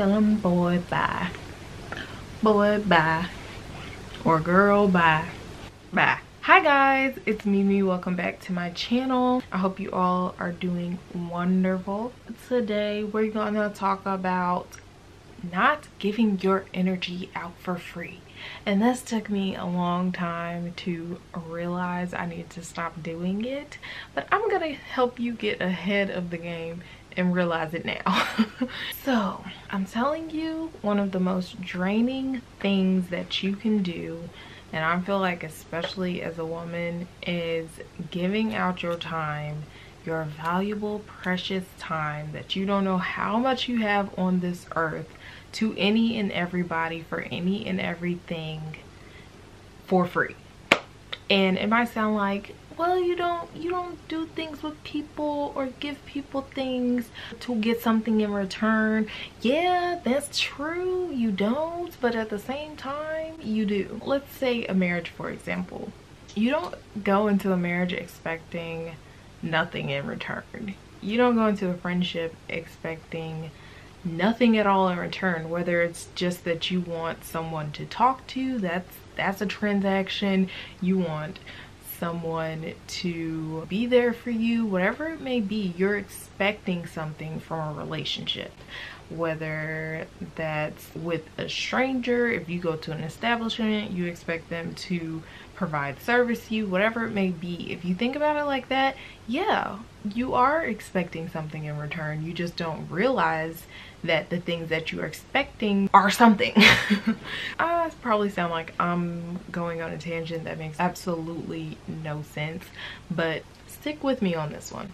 Tell him boy bye. Boy bye. Or girl bye. Bye. Hi guys, it's Mimi. Welcome back to my channel. I hope you all are doing wonderful. Today we're gonna talk about not giving your energy out for free. And this took me a long time to realize I need to stop doing it, but I'm gonna help you get ahead of the game and realize it now. So I'm telling you, one of the most draining things that you can do, and I feel like especially as a woman, is giving out your time, your valuable, precious time that you don't know how much you have on this earth, to any and everybody for any and everything for free. And it might sound like, well, you don't do things with people or give people things to get something in return. Yeah, that's true, you don't, but at the same time you do. Let's say a marriage, for example. You don't go into a marriage expecting nothing in return. You don't go into a friendship expecting nothing at all in return, whether it's just that you want someone to talk to, that's a transaction. You want someone to be there for you, whatever it may be, you're expecting something from a relationship. Whether that's with a stranger, if you go to an establishment, you expect them to provide service to you, whatever it may be. If you think about it like that, yeah, you are expecting something in return. You just don't realize that the things that you are expecting are something. I probably sound like I'm going on a tangent that makes absolutely no sense, but stick with me on this one.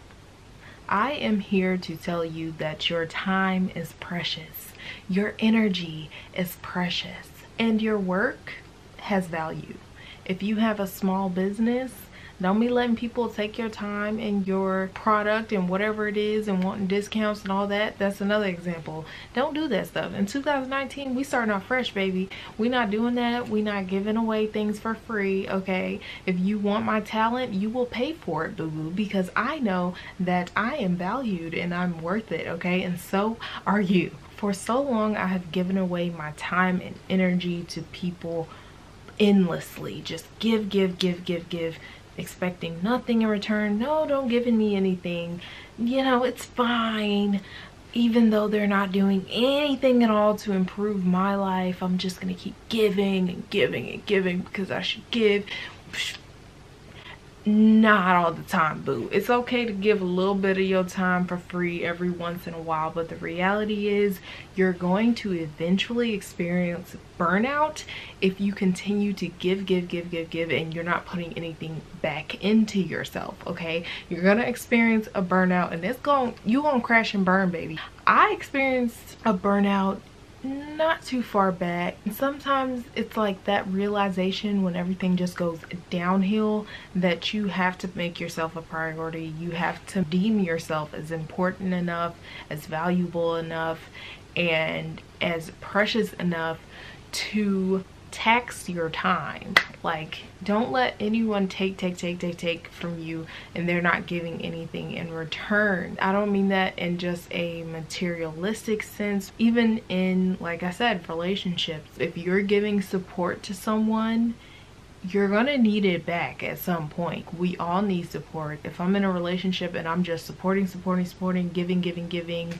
I am here to tell you that your time is precious, your energy is precious, and your work has value. If you have a small business, don't be letting people take your time and your product and whatever it is and wanting discounts and all that. That's another example. Don't do that stuff. In 2019, we starting off fresh, baby. We not doing that. We not giving away things for free, okay? If you want my talent, you will pay for it, boo-boo, because I know that I am valued and I'm worth it, okay? And so are you. For so long, I have given away my time and energy to people endlessly. Just give, expecting nothing in return. No, don't give me anything. You know, it's fine. Even though they're not doing anything at all to improve my life, I'm just gonna keep giving and giving and giving because I should give. Not all the time, boo. It's okay to give a little bit of your time for free every once in a while, but the reality is you're going to eventually experience burnout if you continue to give and you're not putting anything back into yourself, okay? You're gonna experience a burnout and you're gonna crash and burn, baby. I experienced a burnout not too far back. Sometimes it's like that realization when everything just goes downhill that you have to make yourself a priority. You have to deem yourself as important enough, as valuable enough, and as precious enough to tax your time. Like, don't let anyone take from you and they're not giving anything in return. I don't mean that in just a materialistic sense. Even in, like I said, relationships, if you're giving support to someone, you're gonna need it back at some point. We all need support. If I'm in a relationship and I'm just supporting, giving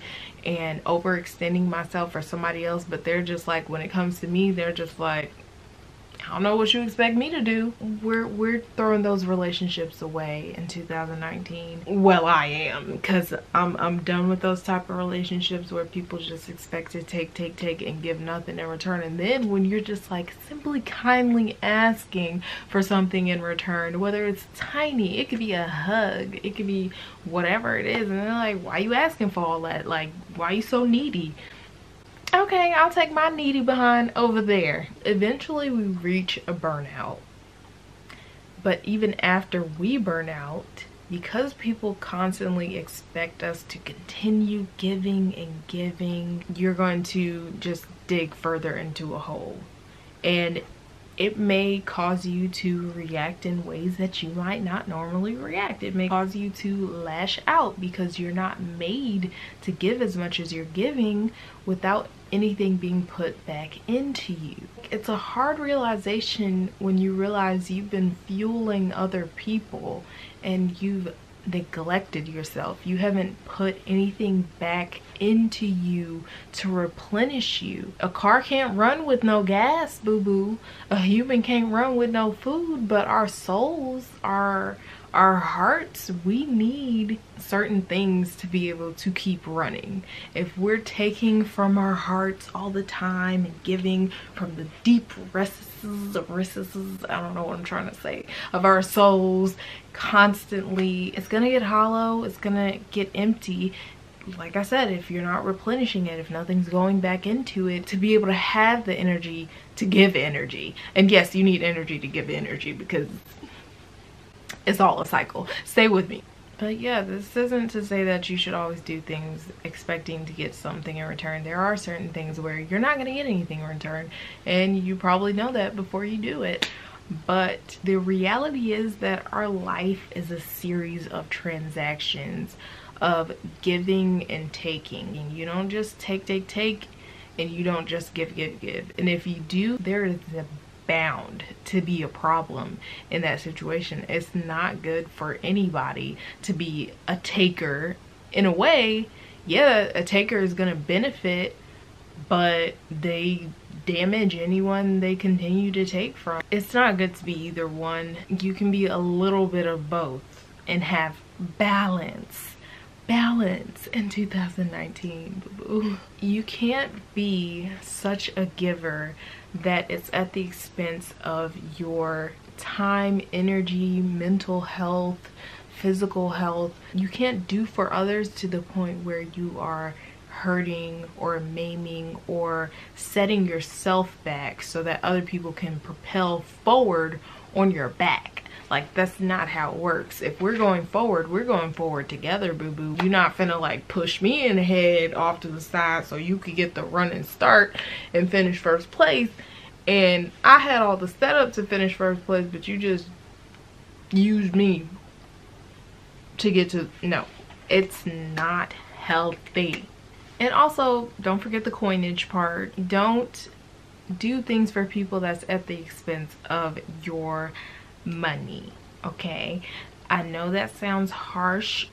and overextending myself for somebody else, but they're just like, when it comes to me, they're just like, I don't know what you expect me to do. We're throwing those relationships away in 2019. Well, I am, because I'm done with those type of relationships where people just expect to take and give nothing in return. And then when you're just like simply kindly asking for something in return, whether it's tiny, it could be a hug, it could be whatever it is, and they're like, why you asking for all that? Like, why you so needy? Okay, I'll take my needy behind over there. Eventually we reach a burnout. But even after we burn out, because people constantly expect us to continue giving and giving, you're going to just dig further into a hole. And it may cause you to react in ways that you might not normally react. It may cause you to lash out because you're not made to give as much as you're giving without anything being put back into you. It's a hard realization when you realize you've been fueling other people and you've neglected yourself. You haven't put anything back into you to replenish you. A car can't run with no gas, boo-boo. A human can't run with no food, but our souls, our hearts, we need certain things to be able to keep running. If we're taking from our hearts all the time and giving from the deep recesses, I don't know what I'm trying to say, of our souls constantly, it's gonna get hollow, it's gonna get empty. Like I said, if you're not replenishing it, if nothing's going back into it, to be able to have the energy to give energy. And yes, you need energy to give energy because it's all a cycle. Stay with me. But yeah, this isn't to say that you should always do things expecting to get something in return. There are certain things where you're not going to get anything in return, and you probably know that before you do it. But the reality is that our life is a series of transactions of giving and taking. And you don't just take, and you don't just give. And if you do, there is a bound to be a problem in that situation. It's not good for anybody to be a taker. In a way, yeah, a taker is going to benefit, but they damage anyone they continue to take from. It's not good to be either one. You can be a little bit of both and have balance in 2019, boo-boo. You can't be such a giver that it's at the expense of your time, energy, mental health, physical health. You can't do for others to the point where you are hurting or maiming or setting yourself back so that other people can propel forward on your back. Like, that's not how it works. If we're going forward together, boo-boo. You're not finna like push me in the head off to the side so you could get the running start and finish first place. And I had all the setup to finish first place, but you just used me to get to, no, it's not healthy. And also, don't forget the coinage part. Don't do things for people that's at the expense of your money, okay? I know that sounds harsh.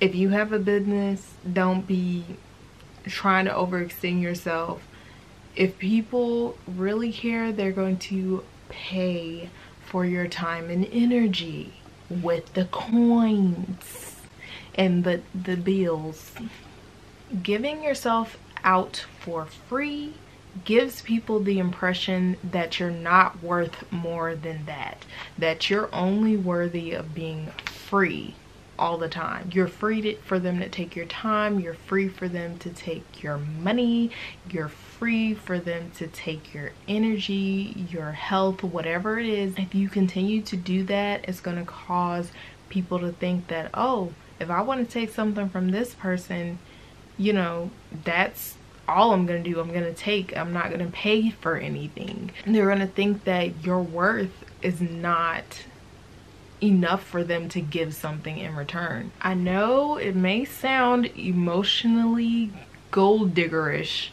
If you have a business, don't be trying to overextend yourself. If people really care, they're going to pay for your time and energy with the coins and the bills. Giving yourself out for free gives people the impression that you're not worth more than that you're only worthy of being free all the time. You're free for them to take your time, you're free for them to take your money, you're free for them to take your energy, your health, whatever it is. If you continue to do that, it's going to cause people to think that, oh, if I want to take something from this person, you know, that's all I'm gonna do. I'm gonna take, I'm not gonna pay for anything. And they're gonna think that your worth is not enough for them to give something in return. I know it may sound emotionally gold diggerish,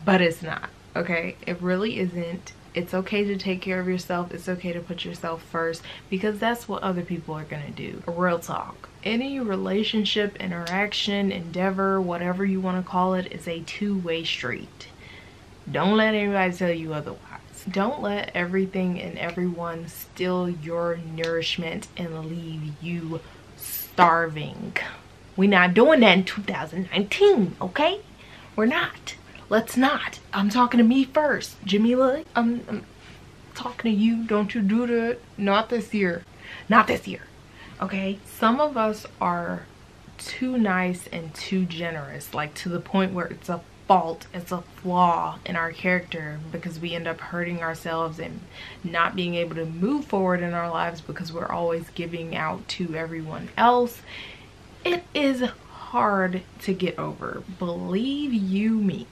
but it's not, okay? It really isn't. It's okay to take care of yourself. It's okay to put yourself first, because that's what other people are gonna do. Real talk. Any relationship, interaction, endeavor, whatever you want to call it, is a two-way street. Don't let anybody tell you otherwise. Don't let everything and everyone steal your nourishment and leave you starving. We're not doing that in 2019, okay? We're not. Let's not. I'm talking to me first. Jamila, I'm talking to you. Don't you do that. Not this year. Not this year. Okay? Some of us are too nice and too generous, like to the point where it's a fault, it's a flaw in our character, because we end up hurting ourselves and not being able to move forward in our lives because we're always giving out to everyone else. It is hard to get over. Believe you me.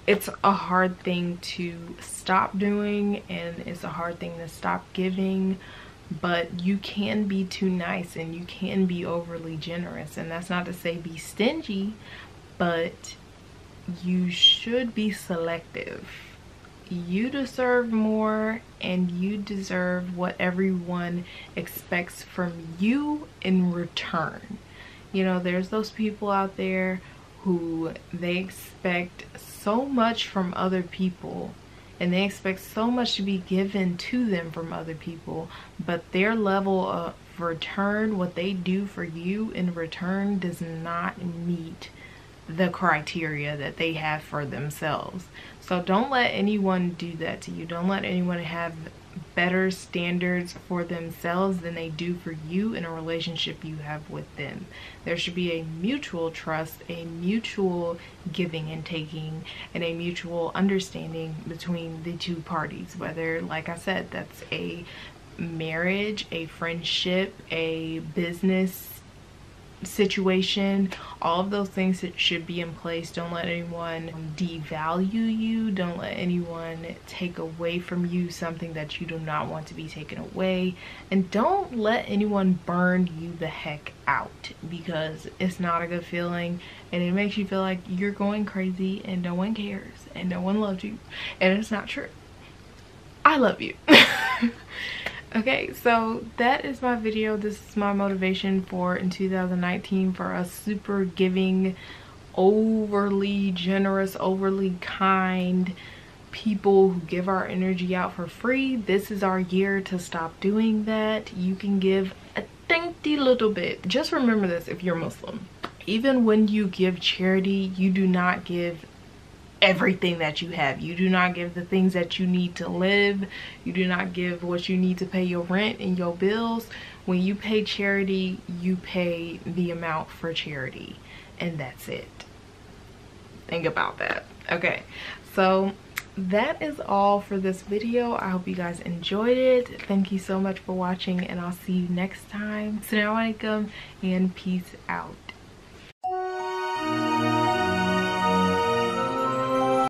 it's a hard thing to stop doing, and it's a hard thing to stop giving, but you can be too nice and you can be overly generous. And that's not to say be stingy, but you should be selective. You deserve more, and you deserve what everyone expects from you in return. You know, there's those people out there who they expect so much from other people, and they expect so much to be given to them from other people, but their level of return, what they do for you in return, does not meet the criteria that they have for themselves. So don't let anyone do that to you. Don't let anyone have better standards for themselves than they do for you in a relationship you have with them. There should be a mutual trust, a mutual giving and taking, and a mutual understanding between the two parties, whether, like I said, that's a marriage, a friendship, a business situation. All of those things that should be in place. Don't let anyone devalue you. Don't let anyone take away from you something that you do not want to be taken away. And don't let anyone burn you the heck out, because it's not a good feeling, and it makes you feel like you're going crazy and no one cares and no one loves you, and it's not true. I love you. Okay, so that is my video. This is my motivation for in 2019 for us super giving, overly generous, overly kind people who give our energy out for free. This is our year to stop doing that. You can give a dainty little bit. Just remember this if you're Muslim. Even when you give charity, you do not give everything that you have. You do not give the things that you need to live. You do not give what you need to pay your rent and your bills. When you pay charity, you pay the amount for charity, and that's it. Think about that. Okay, so that is all for this video. I hope you guys enjoyed it. Thank you so much for watching, and I'll see you next time. Assalamu alaikum and peace out.